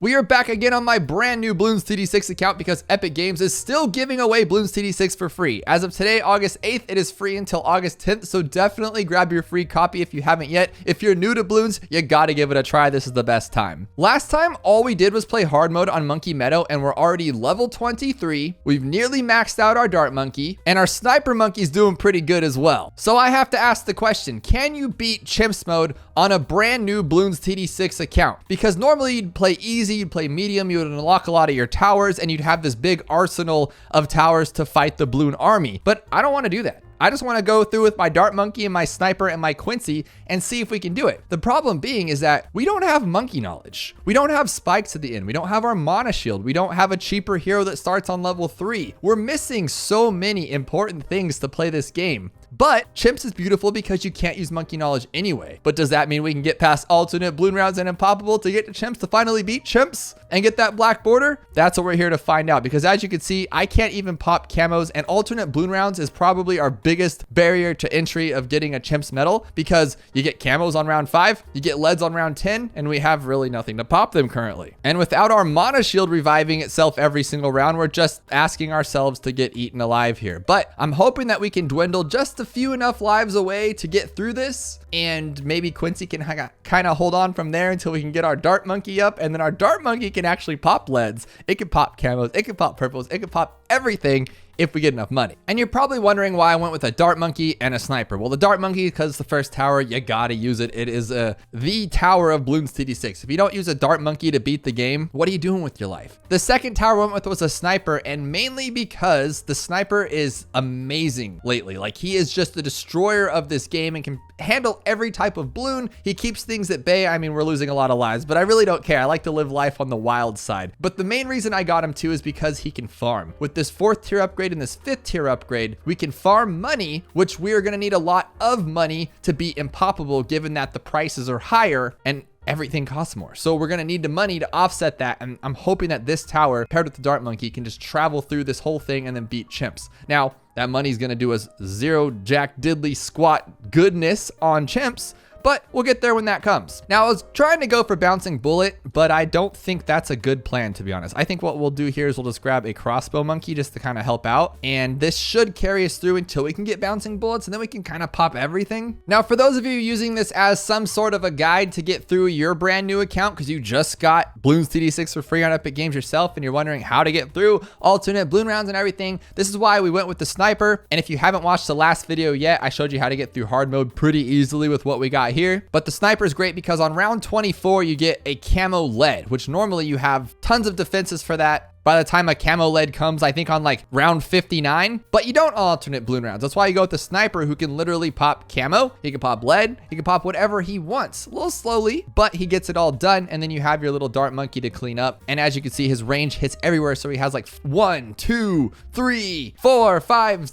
We are back again on my brand new Bloons TD6 account because Epic Games is still giving away Bloons TD6 for free. As of today, August 8th, it is free until August 10th, so definitely grab your free copy if you haven't yet. If you're new to Bloons, you gotta give it a try. This is the best time. Last time, all we did was play hard mode on Monkey Meadow, and we're already level 23. We've nearly maxed out our Dart Monkey, and our Sniper Monkey's doing pretty good as well. So I have to ask the question, can you beat Chimps mode on a brand new Bloons TD6 account? Because normally you'd play easy, you'd play medium, you would unlock a lot of your towers, and you'd have this big arsenal of towers to fight the Bloon army. But I don't want to do that. I just want to go through with my Dart Monkey and my Sniper and my Quincy and see if we can do it. The problem being is that we don't have monkey knowledge. We don't have spikes at the end. We don't have our mana shield. We don't have a cheaper hero that starts on level 3. We're missing so many important things to play this game. But Chimps is beautiful because you can't use monkey knowledge anyway. But does that mean we can get past alternate Bloon rounds and Impoppable to get to Chimps to finally beat Chimps and get that black border? That's what we're here to find out, because as you can see, I can't even pop camos, and alternate Bloon rounds is probably our biggest barrier to entry of getting a Chimps medal, because you get camos on round 5, you get leads on round 10, and we have really nothing to pop them currently. And without our mana shield reviving itself every single round, we're just asking ourselves to get eaten alive here. But I'm hoping that we can dwindle just a few enough lives away to get through this, and maybe Quincy can kind of hold on from there until we can get our Dart Monkey up, and then our Dart Monkey can actually pop leads. It can pop camos, it can pop purples, it can pop everything if we get enough money. And you're probably wondering why I went with a Dart Monkey and a Sniper. Well, the Dart Monkey, because it's the first tower, you gotta use it. It is the tower of Bloons TD6. If you don't use a Dart Monkey to beat the game, what are you doing with your life? The second tower I went with was a Sniper, and mainly because the Sniper is amazing lately. Like, he is just the destroyer of this game and can handle every type of Bloon. He keeps things at bay. I mean, we're losing a lot of lives, but I really don't care. I like to live life on the wild side. But the main reason I got him too is because he can farm. With this 4th tier upgrade and this 5th tier upgrade, we can farm money, which we are going to need a lot of money to beat Impoppable, given that the prices are higher and everything costs more. So we're going to need the money to offset that, and I'm hoping that this tower paired with the Dart Monkey can just travel through this whole thing and then beat Chimps. Now, that money's going to do us zero jack diddly squat goodness on Chimps, but we'll get there when that comes. Now, I was trying to go for Bouncing Bullet, but I don't think that's a good plan, to be honest. I think what we'll do here is we'll just grab a Crossbow Monkey just to kind of help out, and this should carry us through until we can get Bouncing Bullets, and then we can kind of pop everything. Now, for those of you using this as some sort of a guide to get through your brand new account, because you just got Bloons TD6 for free on Epic Games yourself, and you're wondering how to get through alternate Bloon rounds and everything, this is why we went with the Sniper. And if you haven't watched the last video yet, I showed you how to get through hard mode pretty easily with what we got here. But the Sniper is great because on round 24, you get a camo lead, which normally you have tons of defenses for that. By the time a camo lead comes, I think on like round 59, but you don't alternate Bloon rounds. That's why you go with the Sniper, who can literally pop camo. He can pop lead. He can pop whatever he wants, a little slowly, but he gets it all done. And then you have your little Dart Monkey to clean up. And as you can see, his range hits everywhere. So he has like 1, 2, 3, 4, 5,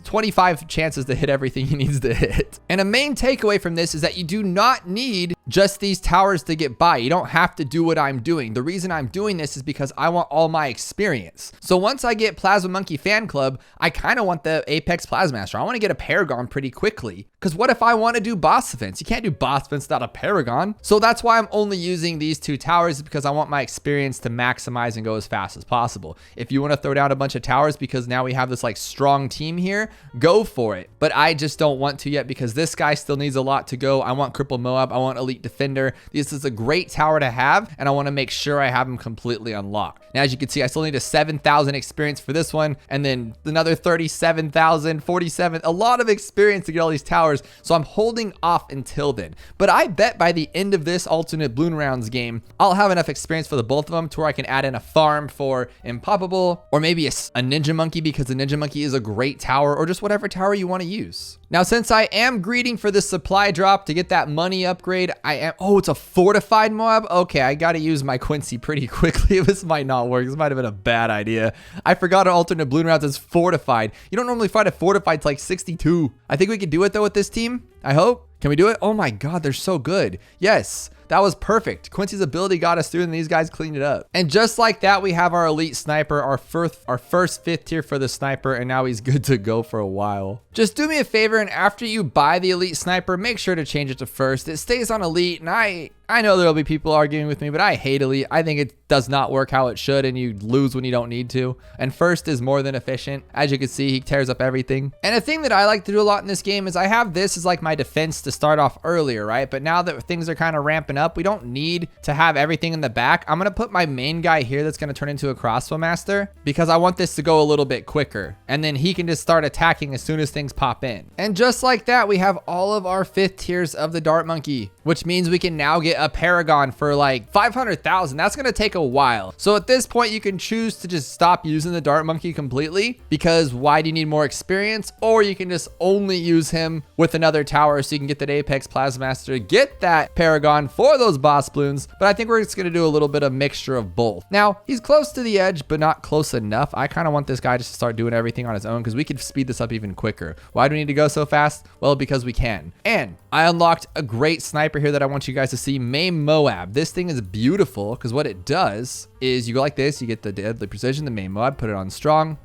25 chances to hit everything he needs to hit. And a main takeaway from this is that you do not need just these towers to get by. You don't have to do what I'm doing. The reason I'm doing this is because I want all my experience. So once I get Plasma Monkey Fan Club, I kind of want the Apex Plasma Master. I want to get a Paragon pretty quickly, because what if I want to do boss defense? You can't do boss defense without a Paragon. So that's why I'm only using these 2 towers, because I want my experience to maximize and go as fast as possible. If you want to throw down a bunch of towers because now we have this like strong team here, go for it. But I just don't want to yet, because this guy still needs a lot to go. I want Cripple Moab. I want Elite Defender. This is a great tower to have, and I want to make sure I have him completely unlocked. Now, as you can see, I still need a 7,000 experience for this one, and then another 37,000, 47, a lot of experience to get all these towers. So I'm holding off until then. But I bet by the end of this alternate Bloon rounds game, I'll have enough experience for the both of them to where I can add in a farm for Impoppable, or maybe a Ninja Monkey, because the Ninja Monkey is a great tower, or just whatever tower you want to use. Now, since I am greeting for this supply drop to get that money upgrade, oh, it's a fortified mob. Okay, I got to use my Quincy pretty quickly. This might not work. This might have been a bad idea. I forgot our alternate Bloon rounds is fortified. You don't normally find a fortified to like 62. I think we can do it though with this team. I hope. Can we do it? Oh my God, they're so good. Yes. That was perfect. Quincy's ability got us through, and these guys cleaned it up. And just like that, we have our elite sniper, our first 5th tier for the sniper, and now he's good to go for a while. Just do me a favor, and after you buy the elite sniper, make sure to change it to first. It stays on elite, and I I know there'll be people arguing with me, but I hate elite. I think it does not work how it should, and you lose when you don't need to. And first is more than efficient. As you can see, he tears up everything. And a thing that I like to do a lot in this game is I have this as like my defense to start off earlier, right? But now that things are kind of ramping up, we don't need to have everything in the back. I'm going to put my main guy here that's going to turn into a crossbow master because I want this to go a little bit quicker. And then he can just start attacking as soon as things pop in. And just like that, we have all of our 5th tiers of the dart monkey, which means we can now get a paragon for like 500,000. That's going to take a while. So at this point, you can choose to just stop using the dart monkey completely because why do you need more experience? Or you can just only use him with another tower so you can get that Apex Plasma Master to get that paragon for those boss balloons. But I think we're just going to do a little bit of mixture of both. Now, he's close to the edge, but not close enough. I kind of want this guy just to start doing everything on his own because we could speed this up even quicker. Why do we need to go so fast? Well, because we can. And I unlocked a great sniper here that I want you guys to see, Maim Moab. This thing is beautiful because what it does is you go like this, you get the deadly precision, the Maim Moab, put it on strong,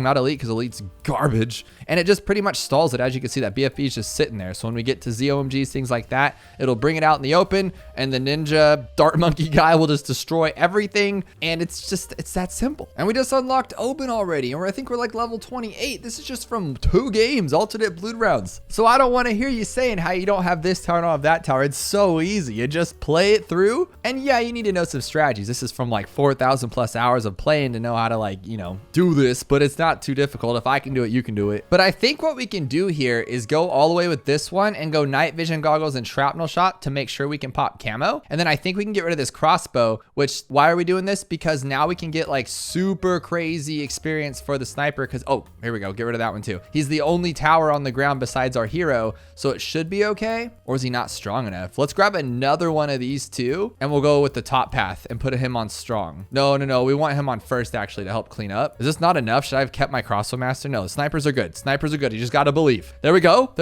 not elite because elite's garbage, and it just pretty much stalls it. As you can see, that BFB is just sitting there. So when we get to ZOMGs, things like that, it'll bring it out in the open, and the ninja dart monkey guy will just destroy everything, and it's that simple. And we just unlocked Open already, and I think we're like level 28. This is just from 2 games, alternate Bloon rounds. So I don't want to hear you saying how you don't have this tower and don't have that tower. It's so easy. You just play it through, and yeah, you need to know some strategies. This is from like 4,000 plus hours of playing to know how to, like, you know, do this, but it's not too difficult. If I can do it, you can do it. But I think what we can do here is go all the way with this one and go night vision goggles and shrapnel shot to make sure we can pop camo. And then I think we can get rid of this crossbow, which, why are we doing this? Because now we can get like super crazy experience for the sniper because, oh, here we go. Get rid of that one too. He's the only tower on the ground besides our hero. So it should be okay. Or is he not strong enough? Let's grab another one of these two and we'll go with the top path and put him on strong. No. We want him on first actually to help clean up. Is this not enough? Should I have kept my crossbow master? No, the snipers are good. Snipers are good. You just got to believe. There we go.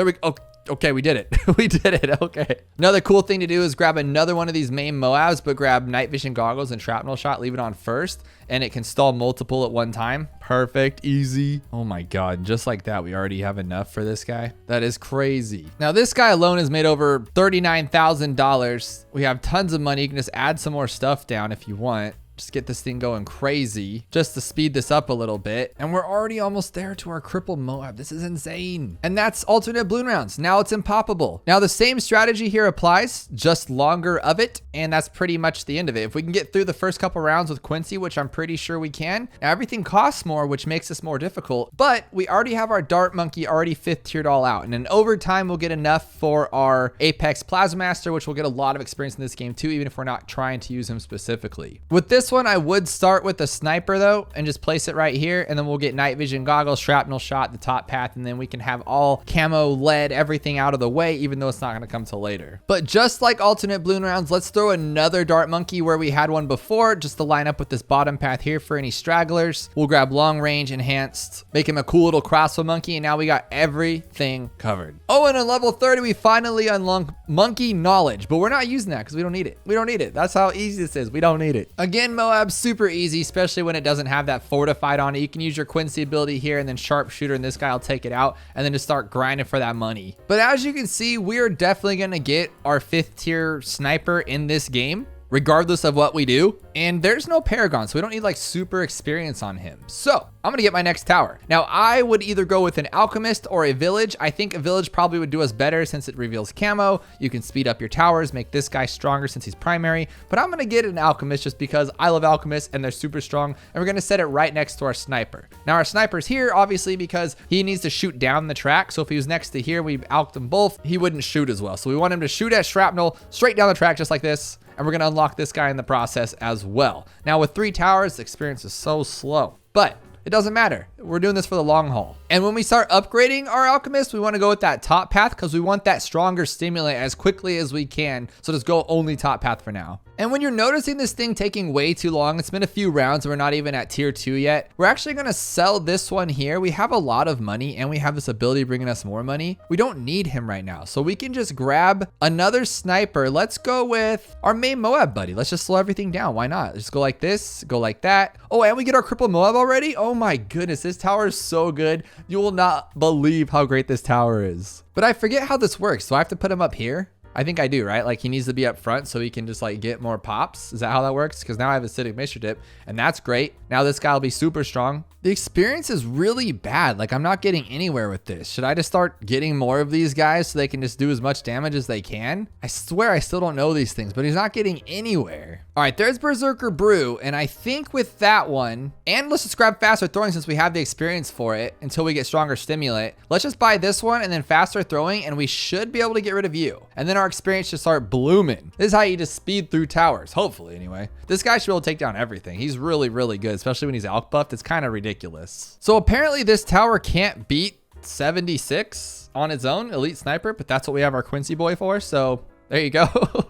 Okay, we did it. We did it. Okay. Another cool thing to do is grab another one of these Maim Moabs, but grab night vision goggles and shrapnel shot, leave it on first, and it can stall multiple at one time. Perfect. Easy. Oh my God. Just like that, we already have enough for this guy. That is crazy. Now, this guy alone has made over $39,000. We have tons of money. You can just add some more stuff down if you want. Just get this thing going crazy just to speed this up a little bit. And we're already almost there to our crippled Moab. This is insane. And that's alternate Bloon rounds. Now it's Impoppable. Now the same strategy here applies, just longer of it. And that's pretty much the end of it. If we can get through the first couple rounds with Quincy, which I'm pretty sure we can. Now everything costs more, which makes this more difficult, but we already have our dart monkey already 5th tiered all out. And then over time, we'll get enough for our Apex Plasma Master, which will get a lot of experience in this game too, even if we're not trying to use him specifically. With this one, I would start with the sniper though, and just place it right here. And then we'll get night vision goggles, shrapnel shot, the top path. And then we can have all camo lead, everything out of the way, even though it's not going to come till later. But just like alternate Bloon rounds, let's throw another dart monkey where we had one before, just to line up with this bottom path here for any stragglers. We'll grab long range enhanced, make him a cool little crossbow monkey. And now we got everything covered. Oh, and on level 30, we finally unlock monkey knowledge, but we're not using that because we don't need it. We don't need it. That's how easy this is. We don't need it. Again, Moab's super easy, especially when it doesn't have that fortified on it. You can use your Quincy ability here and then sharpshooter, and this guy will take it out and then just start grinding for that money. But as you can see, we're definitely going to get our 5th tier sniper in this game, regardless of what we do. And there's no paragon, so we don't need like super experience on him. So I'm gonna get my next tower. Now I would either go with an alchemist or a village. I think a village probably would do us better since it reveals camo. You can speed up your towers, make this guy stronger since he's primary, but I'm gonna get an alchemist just because I love alchemists and they're super strong. And we're gonna set it right next to our sniper. Now our sniper's here obviously because he needs to shoot down the track. So if he was next to here, we alched them both, he wouldn't shoot as well. So we want him to shoot at shrapnel straight down the track just like this. And we're gonna unlock this guy in the process as well. Now with 3 towers, the experience is so slow, but it doesn't matter. We're doing this for the long haul. And when we start upgrading our alchemist, we want to go with that top path because we want that stronger stimulant as quickly as we can. So just go only top path for now. And when you're noticing this thing taking way too long, it's been a few rounds. We're not even at tier 2 yet. We're actually going to sell this one here. We have a lot of money and we have this ability bringing us more money. We don't need him right now. So we can just grab another sniper. Let's go with our main Moab buddy. Let's just slow everything down. Why not? Just go like this, go like that. Oh, and we get our crippled Moab already. Oh my goodness. This tower is so good. You will not believe how great this tower is. But I forget how this works. So I have to put him up here. I think I do, right? Like he needs to be up front so he can just like get more pops. Is that how that works? Because now I have acidic mixture dip and that's great. Now this guy will be super strong. The experience is really bad. Like I'm not getting anywhere with this. Should I just start getting more of these guys so they can just do as much damage as they can? I swear I still don't know these things, but he's not getting anywhere. All right, there's Berserker Brew. And I think with that one, and let's just grab faster throwing since we have the experience for it until we get stronger stimulant. Let's just buy this one and then faster throwing and we should be able to get rid of you. And then our experience should start blooming. This is how you just speed through towers, hopefully anyway. This guy should be able to take down everything. He's really, really good, especially when he's alch buffed. It's kind of ridiculous. So apparently this tower can't beat 76 on its own, elite sniper, but that's what we have our Quincy boy for. So there you go.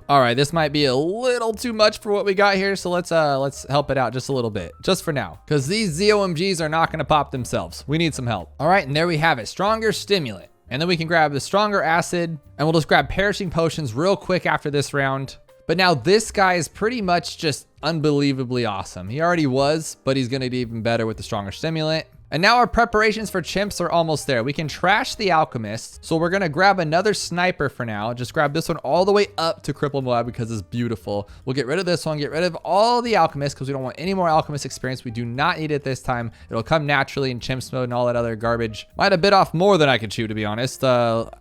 All right, this might be a little too much for what we got here. So let's help it out just a little bit, just for now, because these ZOMGs are not going to pop themselves. We need some help. All right, and there we have it, stronger stimulant. And then we can grab the stronger acid and we'll just grab perishing potions real quick after this round. But now this guy is pretty much just unbelievably awesome. He already was, but he's gonna be even better with the stronger stimulant. And now our preparations for chimps are almost there. We can trash the Alchemist. So we're gonna grab another sniper for now. Just grab this one all the way up to Cripple Moab because it's beautiful. We'll get rid of this one, get rid of all the Alchemists because we don't want any more Alchemist experience. We do not need it this time. It'll come naturally in chimps mode and all that other garbage. Might have bit off more than I could chew, to be honest.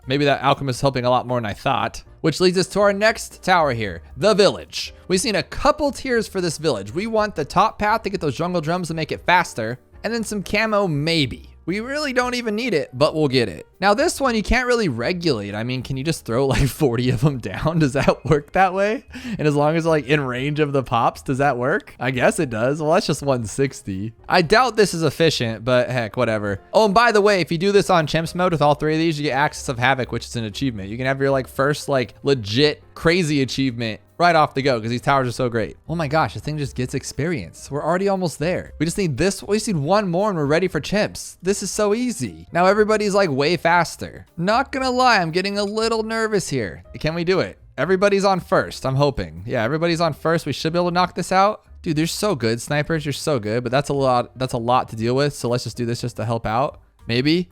Maybe that Alchemist is helping a lot more than I thought. Which leads us to our next tower here, the village. We've seen a couple tiers for this village. We want the top path to get those jungle drums to make it faster. And then some camo, maybe. We really don't even need it, but we'll get it. Now this one, you can't really regulate. I mean, can you just throw like 40 of them down? Does that work that way? And as long as like in range of the pops, does that work? I guess it does. Well, that's just 160. I doubt this is efficient, but heck, whatever. Oh, and by the way, if you do this on chimps mode with all three of these, you get Axis of Havoc, which is an achievement. You can have your like first like legit crazy achievement right off the go because these towers are so great. Oh my gosh, this thing just gets experience. We're already almost there. We just need this. We just need one more and we're ready for chimps. This is so easy. Now everybody's like way faster. Not gonna lie, I'm getting a little nervous here. Can we do it? Everybody's on first, I'm hoping. Yeah, everybody's on first. We should be able to knock this out. Dude, they're so good, snipers. You're so good, but that's a lot to deal with. So let's just do this just to help out. Maybe.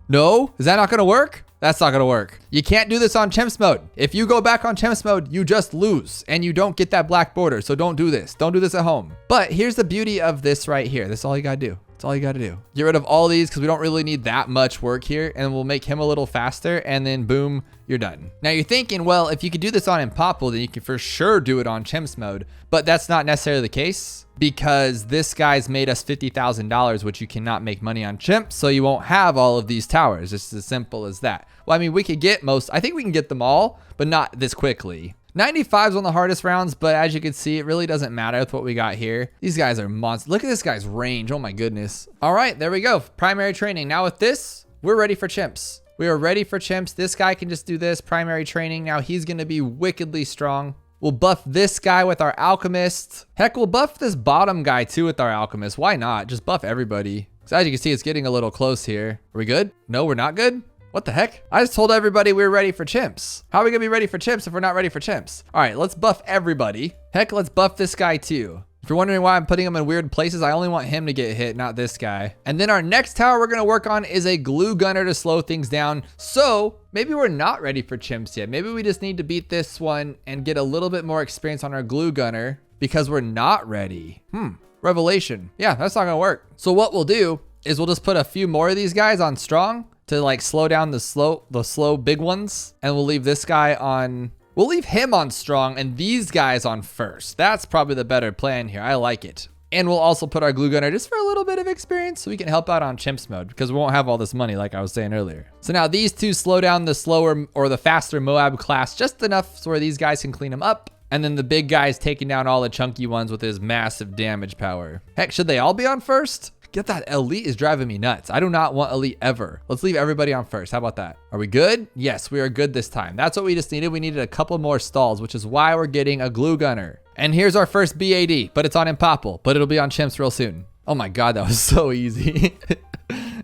No? Is that not gonna work? That's not gonna work. You can't do this on chimps mode. If you go back on chimps mode, you just lose and you don't get that black border. So don't do this. Don't do this at home. But here's the beauty of this right here. This is all you gotta do. That's all you gotta do. Get rid of all these because we don't really need that much work here and we'll make him a little faster and then boom, you're done. Now you're thinking, well, if you could do this on Impoppable, then you can for sure do it on chimps mode, but that's not necessarily the case because this guy's made us $50,000, which you cannot make money on chimps. So you won't have all of these towers. It's as simple as that. Well, I mean, we could get I think we can get them all, but not this quickly. 95's on the hardest rounds, but as you can see, it really doesn't matter with what we got here. These guys are monsters. Look at this guy's range. Oh my goodness. All right, there we go. Primary training. Now with this, we're ready for chimps. We are ready for chimps. This guy can just do this primary training. Now he's going to be wickedly strong. We'll buff this guy with our Alchemist. Heck, we'll buff this bottom guy too with our Alchemist. Why not? Just buff everybody. So as you can see, it's getting a little close here. Are we good? No, we're not good. What the heck? I just told everybody we were ready for chimps. How are we gonna be ready for chimps if we're not ready for chimps? All right, let's buff everybody. Heck, let's buff this guy too. If you're wondering why I'm putting him in weird places, I only want him to get hit, not this guy. And then our next tower we're gonna work on is a glue gunner to slow things down. So maybe we're not ready for chimps yet. Maybe we just need to beat this one and get a little bit more experience on our glue gunner because we're not ready. Revelation. Yeah, that's not gonna work. So what we'll do is we'll just put a few more of these guys on strong to like slow down the slow big ones. And we'll leave this guy on, we'll leave him on strong and these guys on first. That's probably the better plan here. I like it. And we'll also put our glue gunner just for a little bit of experience so we can help out on chimps mode because we won't have all this money like I was saying earlier. So now these two slow down the slower or the faster Moab class just enough so where these guys can clean them up. And then the big guy's taking down all the chunky ones with his massive damage power. Heck, should they all be on first? Get that. Elite is driving me nuts. I do not want elite ever. Let's leave everybody on first. How about that? Are we good? Yes, we are good this time. That's what we just needed. We needed a couple more stalls, which is why we're getting a glue gunner. And here's our first BAD, but it's on Impoppable, but it'll be on chimps real soon. Oh my God, that was so easy.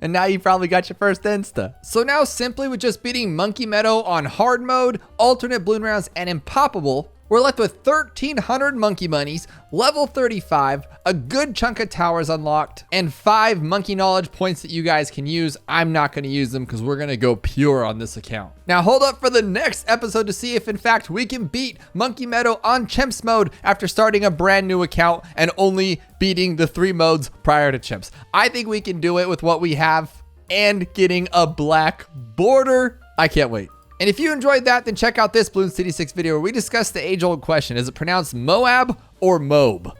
And now you probably got your first insta. So now simply with just beating Monkey Meadow on hard mode, alternate balloon rounds, and Impoppable, We're left with 1,300 monkey monies, level 35, a good chunk of towers unlocked, and 5 monkey knowledge points that you guys can use. I'm not going to use them because we're going to go pure on this account. Now hold up for the next episode to see if in fact we can beat Monkey Meadow on Chimps mode after starting a brand new account and only beating the 3 modes prior to Chimps. I think we can do it with what we have and getting a black border. I can't wait. And if you enjoyed that, then check out this Bloons TD6 video where we discuss the age-old question. Is it pronounced Moab or Moab?